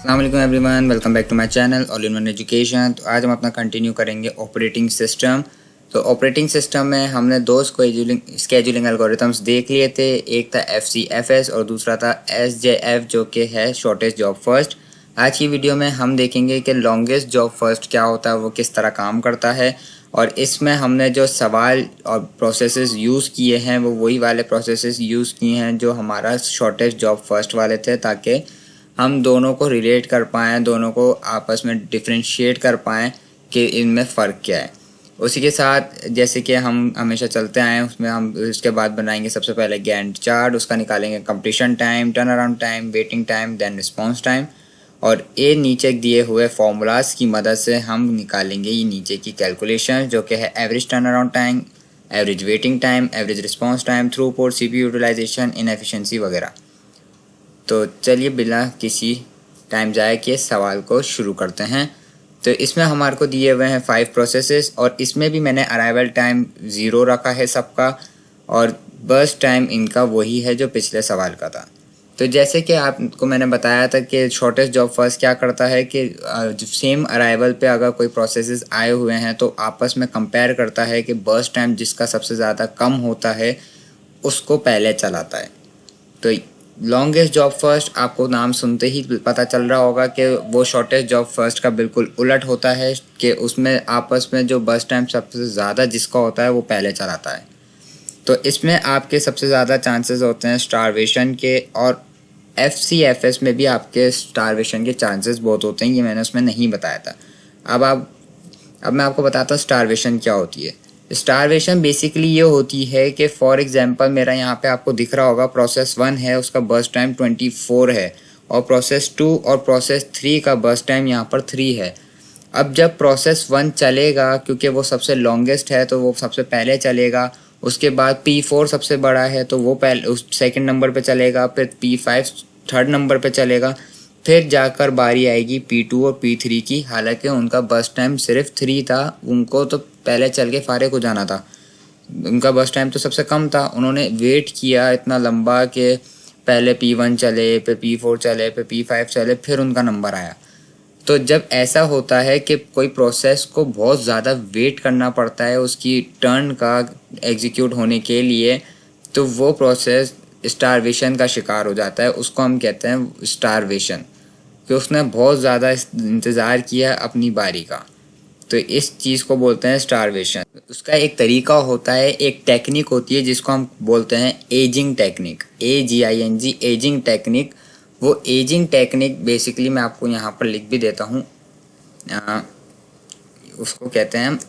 अस्सलाम वालेकुम everyone, welcome back to my channel all in one education. तो आज हम अपना कंटिन्यू करेंगे ऑपरेटिंग सिस्टम। तो ऑपरेटिंग सिस्टम में हमने दो स्केजुलिंग एल्गोरिथम्स देख लिए थे। एक था FCFS और दूसरा था SJF जो कि है शॉर्टेस्ट जॉब फर्स्ट। आज की वीडियो में हम देखेंगे कि लॉन्गेस्ट जॉब फर्स्ट क्या होता है, वो किस तरह काम करता है, और इसमें हमने जो सवाल और प्रोसेसेस यूज़ किए हैं वो वही वाले प्रोसेसेस यूज़ किए हैं जो हमारा शॉर्टेस्ट जॉब फर्स्ट वाले थे, ताकि हम दोनों को रिलेट कर पाएँ, दोनों को आपस में डिफ्रेंशिएट कर पाएँ कि इनमें फ़र्क क्या है। उसी के साथ जैसे कि हम हमेशा चलते आए हैं, उसमें हम इसके बाद बनाएंगे सबसे पहले गैंट चार्ट, उसका निकालेंगे completion time, turn around time, waiting time, then response time, और ये नीचे दिए हुए फार्मूलाज की मदद से हम निकालेंगे ये नीचे की कैलकुलेशन जो कि है average turn around time, average waiting time, average response time, throughput, CPU utilization, inefficiency वगैरह। तो चलिए बिना किसी टाइम ज़ाया किए सवाल को शुरू करते हैं। तो इसमें हमारे को दिए हुए हैं 5 प्रोसेसेस, और इसमें भी मैंने अराइवल टाइम 0 रखा है सबका, और बर्स्ट टाइम इनका वही है जो पिछले सवाल का था। तो जैसे कि आपको मैंने बताया था कि शॉर्टेस्ट जॉब फर्स्ट क्या करता है कि सेम अराइवल पे अगर कोई प्रोसेसेस आए हुए हैं तो आपस में कंपेयर करता है कि बर्स्ट टाइम जिसका सबसे ज़्यादा कम होता है उसको पहले चलाता है। तो लॉन्गेस्ट जॉब फर्स्ट आपको नाम सुनते ही पता चल रहा होगा कि वो शॉर्टेस्ट जॉब फर्स्ट का बिल्कुल उलट होता है कि उसमें आपस में जो बर्स्ट टाइम सबसे ज़्यादा जिसका होता है वो पहले चलाता है। तो इसमें आपके सबसे ज़्यादा चांसेस होते हैं स्टारवेशन के, और FCFS में भी आपके स्टारवेशन के चांसेस बहुत होते हैं, ये मैंने उसमें नहीं बताया था। अब मैं आपको बताता हूँ स्टारवेशन क्या होती है। स्टारवेशन बेसिकली ये होती है कि फॉर एग्जांपल मेरा यहाँ पे आपको दिख रहा होगा प्रोसेस 1 है, उसका बर्स्ट टाइम 24 है, और प्रोसेस 2 और प्रोसेस 3 का बर्स्ट टाइम यहाँ पर 3 है। अब जब प्रोसेस 1 चलेगा, क्योंकि वो सबसे लॉन्गेस्ट है तो वो सबसे पहले चलेगा, उसके बाद P4 सबसे बड़ा है तो वो पहले उस सेकंड नंबर पे चलेगा, फिर P5 थर्ड नंबर पे चलेगा, फिर जाकर बारी आएगी P2 और P3 की। हालांकि उनका बस टाइम सिर्फ 3 था, उनको तो पहले चल के फारिग हो जाना था, उनका बस टाइम तो सबसे कम था। उन्होंने वेट किया इतना लंबा कि पहले P1 चले, फिर P4 चले, फिर P5 चले, फिर उनका नंबर आया। तो जब ऐसा होता है कि कोई प्रोसेस को बहुत ज़्यादा वेट करना पड़ता है उसकी टर्न का एग्जीक्यूट होने के लिए, तो वो प्रोसेस स्टारवेशन का शिकार हो जाता है। उसको हम कहते हैं स्टारवेशन, कि उसने बहुत ज़्यादा इंतज़ार किया अपनी बारी का, तो इस चीज़ को बोलते हैं स्टारवेशन। उसका एक तरीका होता है, एक टेक्निक होती है जिसको हम बोलते हैं ageing technique, AGING, ageing technique. वो एजिंग टेक्निक बेसिकली मैं आपको यहाँ पर लिख भी देता हूँ, उसको कहते हैं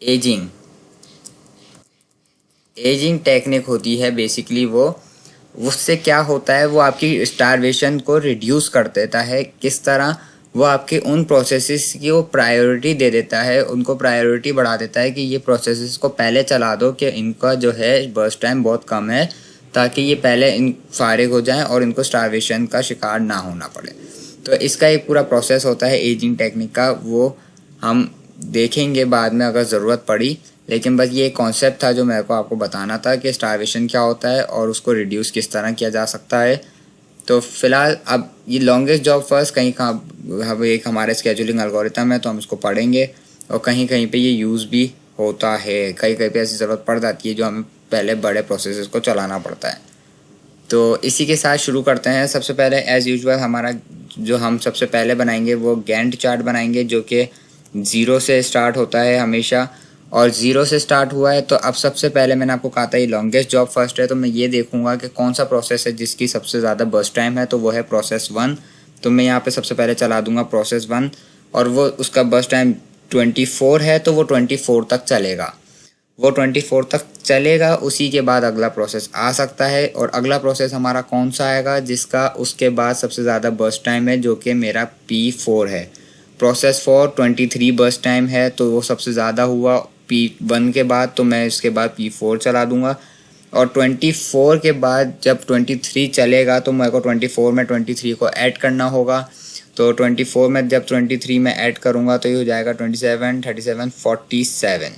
एजिंग। एजिंग टेक्निक होती है बेसिकली वो, उससे क्या होता है, वो आपकी स्टारवेशन को रिड्यूस कर देता है। किस तरह? वो आपके उन प्रोसेसेस की वो प्रायोरिटी दे देता है, उनको प्रायोरिटी बढ़ा देता है कि ये प्रोसेसेस को पहले चला दो कि इनका जो है बर्स्ट टाइम बहुत कम है, ताकि ये पहले इन फारिग हो जाएं और इनको स्टारवेशन का शिकार ना होना पड़े। तो इसका एक पूरा प्रोसेस होता है एजिंग टेक्निक का, वो हम देखेंगे बाद में अगर ज़रूरत पड़ी, लेकिन बस ये कॉन्सेप्ट था जो मेरे को आपको बताना था कि स्टारवेशन क्या होता है और उसको रिड्यूस किस तरह किया जा सकता है। तो फिलहाल अब ये लॉन्गेस्ट जॉब फर्स्ट कहीं का हम एक हमारे स्केजुलिंग एल्गोरिथम है तो हम इसको पढ़ेंगे, और कहीं कहीं पे ये यूज़ भी होता है, कहीं कहीं पे ऐसी ज़रूरत पड़ जाती है जो हमें पहले बड़े प्रोसेसेस को चलाना पड़ता है। तो इसी के साथ शुरू करते हैं। सबसे पहले एज़ यूजुअल हमारा जो हम सबसे पहले बनाएंगे वो गैंट चार्ट बनाएंगे, जो कि 0 से स्टार्ट होता है हमेशा, और 0 से स्टार्ट हुआ है। तो अब सबसे पहले मैंने आपको कहा था ये लॉन्गेस्ट जॉब फर्स्ट है, तो मैं ये देखूंगा कि कौन सा प्रोसेस है जिसकी सबसे ज़्यादा बर्स्ट टाइम है, तो वो है प्रोसेस 1। तो मैं यहाँ पे सबसे पहले चला दूंगा प्रोसेस 1, और वो उसका बर्स्ट टाइम 24 है, तो वो 24 तक चलेगा, वो 24 तक चलेगा। उसी के बाद अगला प्रोसेस आ सकता है, और अगला प्रोसेस हमारा कौन सा आएगा जिसका उसके बाद सबसे ज़्यादा बर्स्ट टाइम है, जो कि मेरा P4 है। प्रोसेस 4 23 बर्स्ट टाइम है, तो वो सबसे ज़्यादा हुआ P1 के बाद, तो मैं इसके बाद P4 चला दूंगा। और 24 के बाद जब 23 चलेगा तो मेरे को 24 में 23 को ऐड करना होगा। तो 24 में जब 23 में ऐड करूँगा तो ये हो जाएगा 27, 37, 47।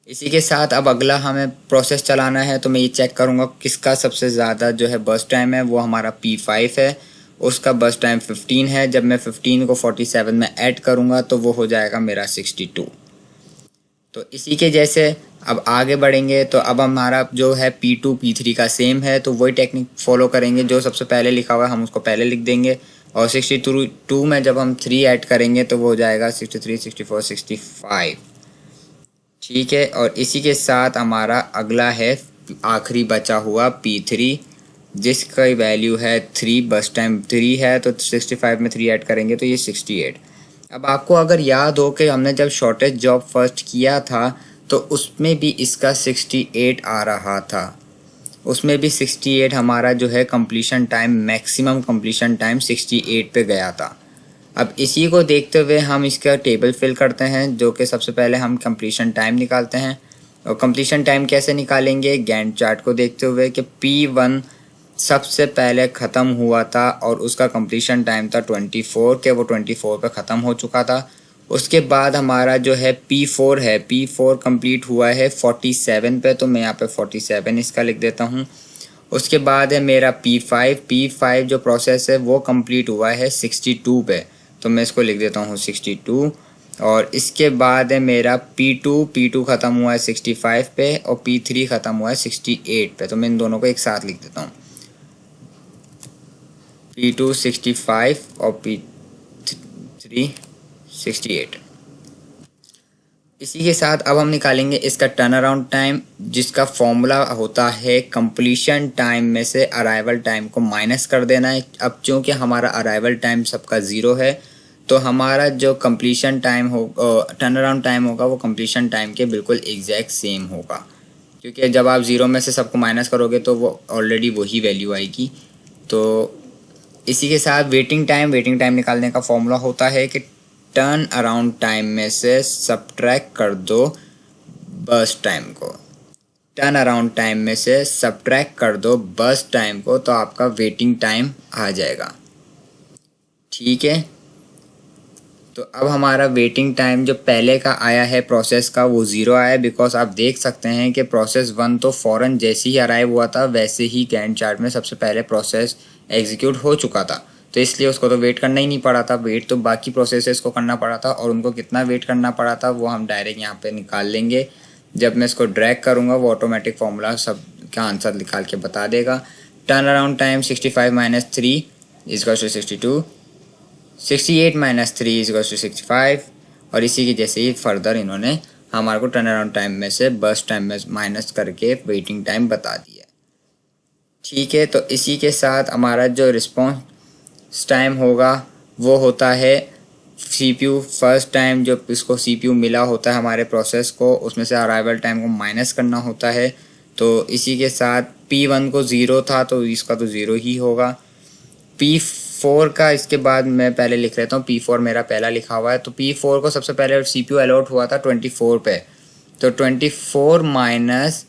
इसी के साथ अब अगला हमें प्रोसेस चलाना है, तो मैं ये चेक करूँगा किसका सबसे ज़्यादा जो है बर्स्ट टाइम है, वो हमारा P5 है। उसका बर्स्ट टाइम 15 है। जब मैं 15 को 47 में ऐड करूँगा तो वो हो जाएगा मेरा 62। तो इसी के जैसे अब आगे बढ़ेंगे, तो अब हमारा जो है P2 P3 का सेम है, तो वही टेक्निक फॉलो करेंगे। जो सबसे पहले लिखा हुआ है हम उसको पहले लिख देंगे, और 62 में जब हम 3 ऐड करेंगे तो वो हो जाएगा 63, 64, 65। ठीक है, और इसी के साथ हमारा अगला है आखिरी बचा हुआ P3, जिसका वैल्यू है 3, बस टाइम 3 है, तो 65 में 3 ऐड करेंगे तो ये 68। अब आपको अगर याद हो कि हमने जब शॉर्टेज जॉब फर्स्ट किया था तो उसमें भी इसका 68 आ रहा था। उसमें भी 68 हमारा जो है completion time, maximum completion time 68 पे गया था। अब इसी को देखते हुए हम इसका टेबल फिल करते हैं, जो कि सबसे पहले हम कंप्लीशन टाइम निकालते हैं। और कंप्लीशन टाइम कैसे निकालेंगे, गैंट चार्ट को देखते हुए कि P1 सबसे पहले ख़त्म हुआ था और उसका कंप्लीशन टाइम था 24 के, वो 24 पे ख़त्म हो चुका था। उसके बाद हमारा जो है P4 है, P4 कंप्लीट हुआ है 47 पे, तो मैं यहाँ पे 47 इसका लिख देता हूँ। उसके बाद है मेरा P5 जो प्रोसेस है वो कंप्लीट हुआ है 62 पे, तो मैं इसको लिख देता हूँ 62। और इसके बाद है मेरा P2 ख़त्म हुआ है 65 पे, और P3 ख़त्म हुआ है 68 पे, तो मैं इन दोनों को एक साथ लिख देता हूँ, P2 65 और P3 68। इसी के साथ अब हम निकालेंगे इसका टर्न अराउंड टाइम, जिसका फॉर्मूला होता है कंप्लीशन टाइम में से अराइवल टाइम को माइनस कर देना है। अब चूँकि हमारा अराइवल टाइम सबका ज़ीरो है, तो हमारा जो कंप्लीशन टाइम हो, टर्न अराउंड टाइम होगा, वो कंप्लीशन टाइम के बिल्कुल एग्जैक्ट सेम होगा, क्योंकि जब आप ज़ीरो में से सबको माइनस करोगे तो वो ऑलरेडी वही वैल्यू आएगी। तो इसी के साथ वेटिंग टाइम निकालने का फॉर्मूला होता है कि टर्न अराउंड टाइम में से सब्ट्रैक्ट कर दो बर्स्ट टाइम को, टर्न अराउंड टाइम में से सब्ट्रैक्ट कर दो बर्स्ट टाइम को, तो आपका वेटिंग टाइम आ जाएगा। ठीक है, तो अब हमारा वेटिंग टाइम जो पहले का आया है प्रोसेस का, वो ज़ीरो आया है, बिकॉज आप देख सकते हैं कि प्रोसेस 1 तो फ़ौरन जैसे ही अराइव हुआ था वैसे ही गैंट चार्ट में सबसे पहले प्रोसेस एग्जीक्यूट हो चुका था, तो इसलिए उसको तो वेट करना ही नहीं पड़ा था। वेट तो बाकी प्रोसेसेस को करना पड़ा था, और उनको कितना वेट करना पड़ा था वो हम डायरेक्ट यहाँ पे निकाल लेंगे। जब मैं इसको ड्रैग करूँगा वो ऑटोमेटिक फॉर्मूला सब का आंसर निकाल के बता देगा। Turn around time 65 minus 3 is to 62, 68 minus 3 is to 65, और इसी की जैसे ही फर्दर इन्होंने हमारे को टर्न अराउंड टाइम में से बर्स्ट टाइम में माइनस करके वेटिंग टाइम बता दिया। ठीक है, तो इसी के साथ हमारा जो रिस्पॉन्स टाइम होगा वो होता है CPU फर्स्ट टाइम जो इसको CPU मिला होता है हमारे प्रोसेस को, उसमें से अराइवल टाइम को माइनस करना होता है। तो इसी के साथ P1 को ज़ीरो था तो इसका तो ज़ीरो ही होगा। P4 का इसके बाद मैं पहले लिख लेता हूँ, P4 मेरा पहला लिखा हुआ है, तो P4 को सबसे पहले CPU अलॉट हुआ था 24 पे, तो 24 माइनस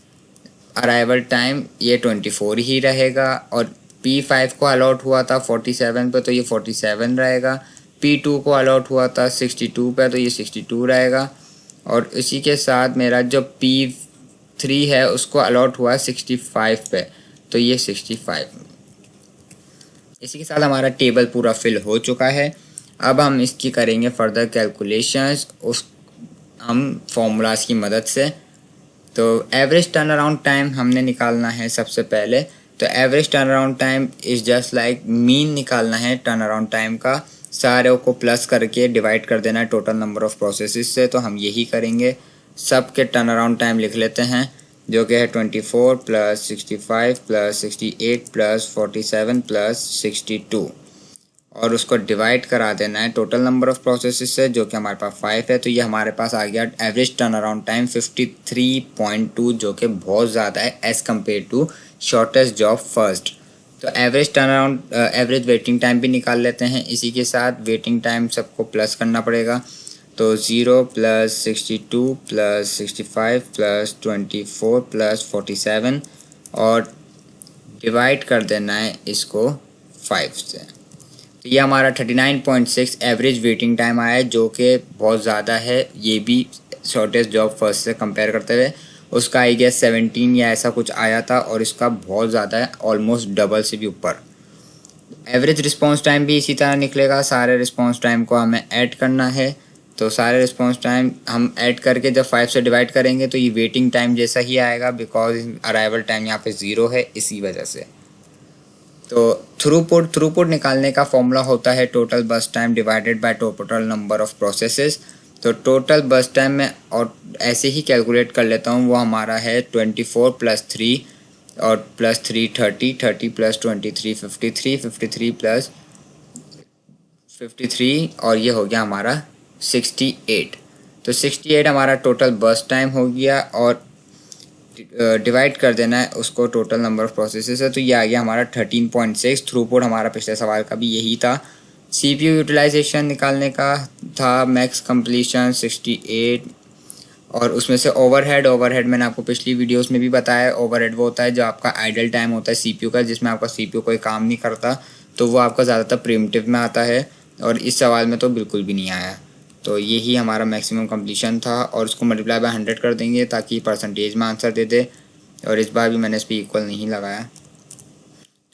अराइवल टाइम ये 24 ही रहेगा। और P5 को अलॉट हुआ था 47 पे, तो ये 47 रहेगा। P2 को अलॉट हुआ था 62 पे, तो ये 62 रहेगा। और इसी के साथ मेरा जो P3 है उसको अलॉट हुआ है 65 पे, तो ये 65। इसी के साथ हमारा टेबल पूरा फिल हो चुका है। अब हम इसकी करेंगे फर्दर कैलकुलेशंस उस हम फॉर्मूलाज की मदद से। तो एवरेज टर्न अराउंड टाइम हमने निकालना है सबसे पहले। तो average turn around time is just like mean निकालना है टर्न अराउंड टाइम का, सारे को प्लस करके डिवाइड कर देना है टोटल नंबर ऑफ़ प्रोसेसेस से। तो हम यही करेंगे, सब के टर्न अराउंड टाइम लिख लेते हैं, जो कि है 24 प्लस 65 प्लस 68 प्लस 47 प्लस 62, और उसको डिवाइड करा देना है टोटल नंबर ऑफ़ प्रोसेसेस से, जो कि हमारे पास 5 है। तो ये हमारे पास आ गया एवरेज टर्न अराउंड टाइम 53.2, जो कि बहुत ज़्यादा है as compare to shortest job first. तो average turn around average waiting time भी निकाल लेते हैं। इसी के साथ वेटिंग टाइम सबको प्लस करना पड़ेगा, तो 0 प्लस 62 प्लस 65 प्लस 24 प्लस 47, और डिवाइड कर देना है इसको 5 से। तो ये हमारा 39.6 एवरेज वेटिंग टाइम आया है, जो कि बहुत ज़्यादा है। ये भी शॉर्टेस्ट जॉब फर्स्ट से कंपेयर करते हुए उसका आई गेस 17 या ऐसा कुछ आया था, और इसका बहुत ज़्यादा है, ऑलमोस्ट डबल से भी ऊपर। एवरेज रिस्पॉन्स टाइम भी इसी तरह निकलेगा। सारे रिस्पॉन्स टाइम को हमें ऐड करना है, तो सारे रिस्पॉन्स टाइम हम ऐड करके जब 5 से डिवाइड करेंगे तो ये वेटिंग टाइम जैसा ही आएगा, बिकॉज अराइवल टाइम यहाँ पे 0 है इसी वजह से। तो थ्रूपुट निकालने का फॉर्मूला होता है टोटल बस time divided by total number of processes. तो टोटल बस टाइम में और ऐसे ही कैलकुलेट कर लेता हूँ, वो हमारा है 24 + 3 और +3 30, 30 + 23 53, 53 + 53 और ये हो गया हमारा 68। तो 68 हमारा टोटल बस टाइम हो गया, और डिवाइड कर देना है उसको टोटल नंबर ऑफ प्रोसेसेस है, तो ये आ गया हमारा 13.6। थ्रूपुट हमारा पिछले सवाल का भी यही था। CPU यूटिलाइजेशन निकालने का था, मैक्स कंप्लीशन 68, और उसमें से ओवरहेड मैंने आपको पिछली वीडियोस में भी बताया। ओवरहेड वो होता है जो आपका आइडल टाइम होता है CPU का, जिसमें आपका CPU कोई काम नहीं करता, तो वो आपका ज़्यादातर प्रिमिटिव में आता है, और इस सवाल में तो बिल्कुल भी नहीं आया। तो यही हमारा मैक्सिमम कंप्लीशन था, और उसको मल्टीप्लाई बाय 100 कर देंगे ताकि परसेंटेज में आंसर दे दे, और इस बार भी मैंने इस पर इक्वल नहीं लगाया।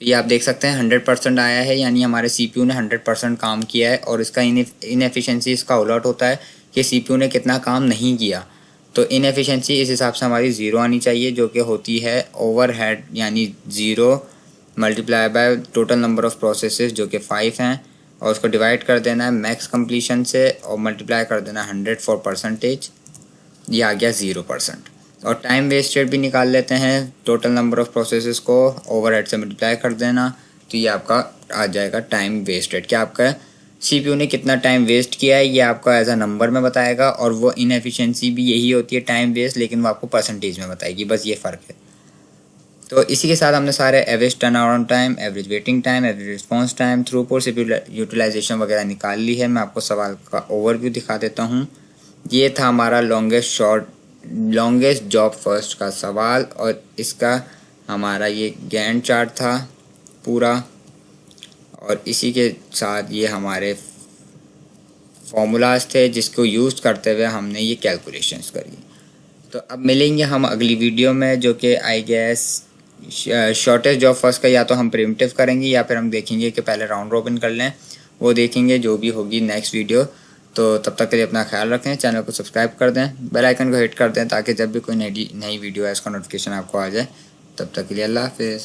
तो ये आप देख सकते हैं 100% आया है, यानी हमारे CPU ने 100% काम किया है, और इसका इनएफिशिएंसी इसका उलट होता है कि CPU ने कितना काम नहीं किया। तो इनएफिशिएंसी इस हिसाब से हमारी 0 आनी चाहिए, जो कि होती है ओवरहेड यानी 0 multiply by total number of processes जो कि 5 हैं, और उसको डिवाइड कर देना है मैक्स कंप्लीशन से और मल्टीप्लाई कर देना 100 फॉर परसेंटेज, ये आ गया 0%। और टाइम वेस्टेड भी निकाल लेते हैं, टोटल नंबर ऑफ़ प्रोसेसेस को ओवरहेड से मल्टीप्लाई कर देना, तो ये आपका आ जाएगा टाइम वेस्टेड। क्या आपका CPU ने कितना टाइम वेस्ट किया है ये आपका एज अ नंबर में बताएगा, और वो इनएफिशिएंसी भी यही होती है टाइम वेस्ट, लेकिन वो आपको परसेंटेज में बताएगी, बस ये फ़र्क है। तो इसी के साथ हमने सारे average turn around time, average waiting time, average response time, throughput CPU utilization वगैरह निकाल ली है। मैं आपको सवाल का ओवरव्यू दिखा देता हूँ। ये था हमारा लॉन्गेस्ट जॉब फर्स्ट का सवाल, और इसका हमारा ये गैंट चार्ट था पूरा, और इसी के साथ ये हमारे फॉर्मूलाज थे जिसको यूज़ करते हुए हमने ये कैलकुलेशंस करी। तो अब मिलेंगे हम अगली वीडियो में, जो कि I guess shortest job first का या तो हम प्रिमिटिव करेंगे या फिर हम देखेंगे कि पहले राउंड रॉबिन कर लें, वो देखेंगे जो भी होगी नेक्स्ट वीडियो। तो तब तक के लिए अपना ख्याल रखें, चैनल को सब्सक्राइब कर दें, बेल आइकन को हिट कर दें ताकि जब भी कोई नई वीडियो है इसका नोटिफिकेशन आपको आ जाए। तब तक के लिए अल्लाह हाफिज़।